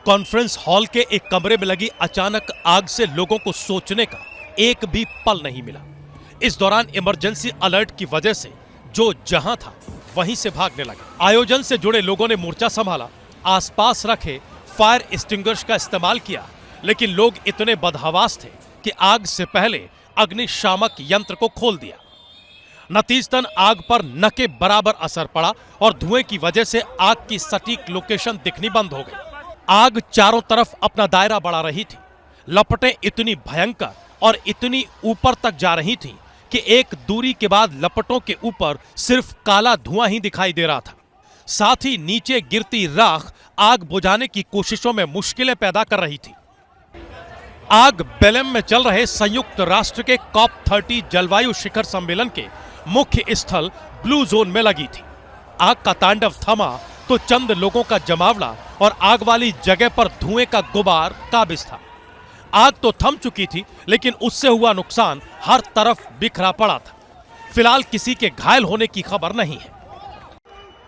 Conference hall के एक कमरे में लगी अचानक आग से लोगों को सोचने का एक भी पल नहीं मिला। इस दौरान इमरजेंसी अलर्ट की वजह से जो जहां था वहीं से भागने लगे। आयोजन से जुड़े लोगों ने मोर्चा संभाला, आसपास रखे फायर एक्सटिंग्विशर का इस्तेमाल किया, लेकिन लोग इतने बदहवास थे कि आग से पहले अग्निशामक यंत्र को खोल दिया। नतीजतन आग पर न के बराबर असर पड़ा और धुएं की वजह से आग की सटीक लोकेशन दिखनी बंद हो गई। आग चारों तरफ अपना दायरा बढ़ा रही थी। लपटें इतनी भयंकर और इतनी ऊपर तक जा रही थीं कि एक दूरी के बाद लपटों के ऊपर सिर्फ काला धुआं ही दिखाई दे रहा था। साथ ही नीचे गिरती राख आग बुझाने की कोशिशों में मुश्किलें पैदा कर रही थी। आग बेलेम में चल रहे संयुक्त राष्ट्र के COP30 जलवायु शिखर सम्मेलन के मुख्य स्थल ब्लू जोन में लगी थी। आग का तांडव थमा तो चंद लोगों का जमावड़ा और आग वाली जगह पर धुएं का गुबार काबिज था। आग तो थम चुकी थी, लेकिन उससे हुआ नुकसान हर तरफ बिखरा पड़ा था। फिलहाल किसी के घायल होने की खबर नहीं है।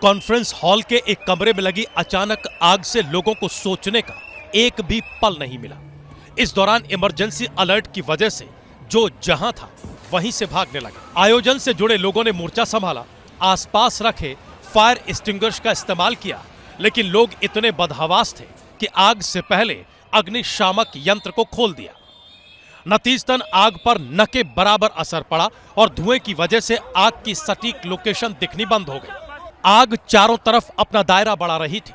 कॉन्फ्रेंस हॉल के एक कमरे में लगी अचानक आग से लोगों को सोचने का एक भी पल नहीं मिला। इस दौरान इमरजेंसी अलर्ट की वजह से जो जहां था वहीं से भागने लगे। आयोजन से जुड़े लोगों ने मोर्चा संभाला, आसपास रखे फायर एक्सटिंग्विशर का इस्तेमाल किया, लेकिन लोग इतने बदहवास थे कि आग से पहले अग्निशामक यंत्र को खोल दिया। नतीजतन आग पर न के बराबर असर पड़ा और धुएं की वजह से आग की सटीक लोकेशन दिखनी बंद हो गई। आग चारों तरफ अपना दायरा बढ़ा रही थी।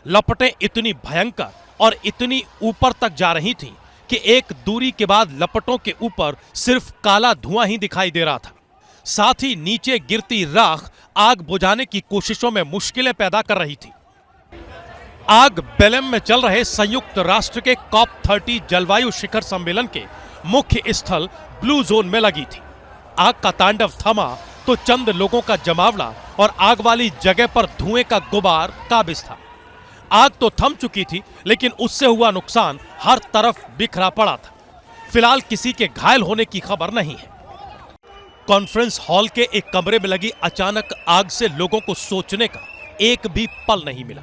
लपटें इतनी भयंकर और इतनी ऊपर तक जा रही थीं कि एक दूरी के बाद लपटों के ऊपर सिर्फ काला धुआं ही दिखाई दे रहा था। साथ ही नीचे गिरती राख आग बुझाने की कोशिशों में मुश्किलें पैदा कर रही थी। आग बेलेम में चल रहे संयुक्त राष्ट्र के COP30 जलवायु शिखर सम्मेलन के मुख्य स्थल ब्लू जोन में लगी थी। आग का तांडव थमा तो चंद लोगों का जमावड़ा और आग वाली जगह पर धुएं का गुबार काबिज था। आग तो थम चुकी थी, लेकिन उससे हुआ नुकसान हर तरफ बिखरा पड़ा था। फिलहाल किसी के घायल होने की खबर नहीं है। कॉन्फ्रेंस हॉल के एक कमरे में लगी अचानक आग से लोगों को सोचने का एक भी पल नहीं मिला।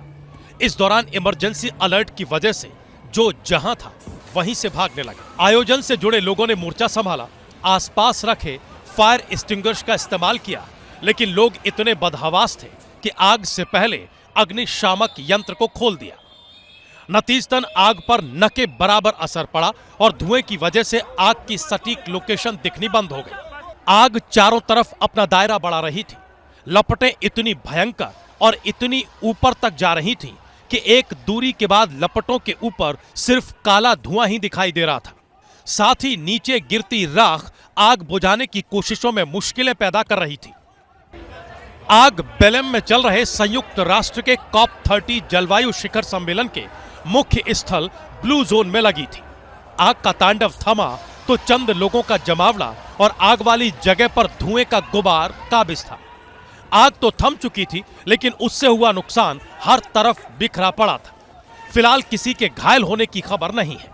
इस दौरान इमरजेंसी अलर्ट की वजह से जो जहां था वहीं से भागने लगे। आयोजन से जुड़े लोगों ने मोर्चा संभाला, आसपास रखे फायर एक्सटिंग्विशर का इस्तेमाल किया, लेकिन लोग इतने बदहवास थे कि आग से पहले अग्निशामक यंत्र को खोल दिया। नतीजतन आग पर न के बराबर असर पड़ा और धुएं की वजह से आग की सटीक लोकेशन दिखनी बंद हो गई। आग चारों तरफ अपना दायरा बढ़ा रही थी। लपटें इतनी भयंकर और इतनी ऊपर तक जा रही थीं कि एक दूरी के बाद लपटों के ऊपर सिर्फ काला धुआं ही दिखाई दे रहा था। साथ ही नीचे गिरती राख आग बुझाने की कोशिशों में मुश्किलें पैदा कर रही थी। आग बेलेम में चल रहे संयुक्त राष्ट्र के COP30 जलवायु शिखर सम्मेलन के मुख्य स्थल ब्लू जोन में लगी थी। आग का तांडव थमा तो चंद लोगों का जमावड़ा और आग वाली जगह पर धुएं का गुबार काबिज था। आग तो थम चुकी थी, लेकिन उससे हुआ नुकसान हर तरफ बिखरा पड़ा था। फिलहाल किसी के घायल होने की खबर नहीं है।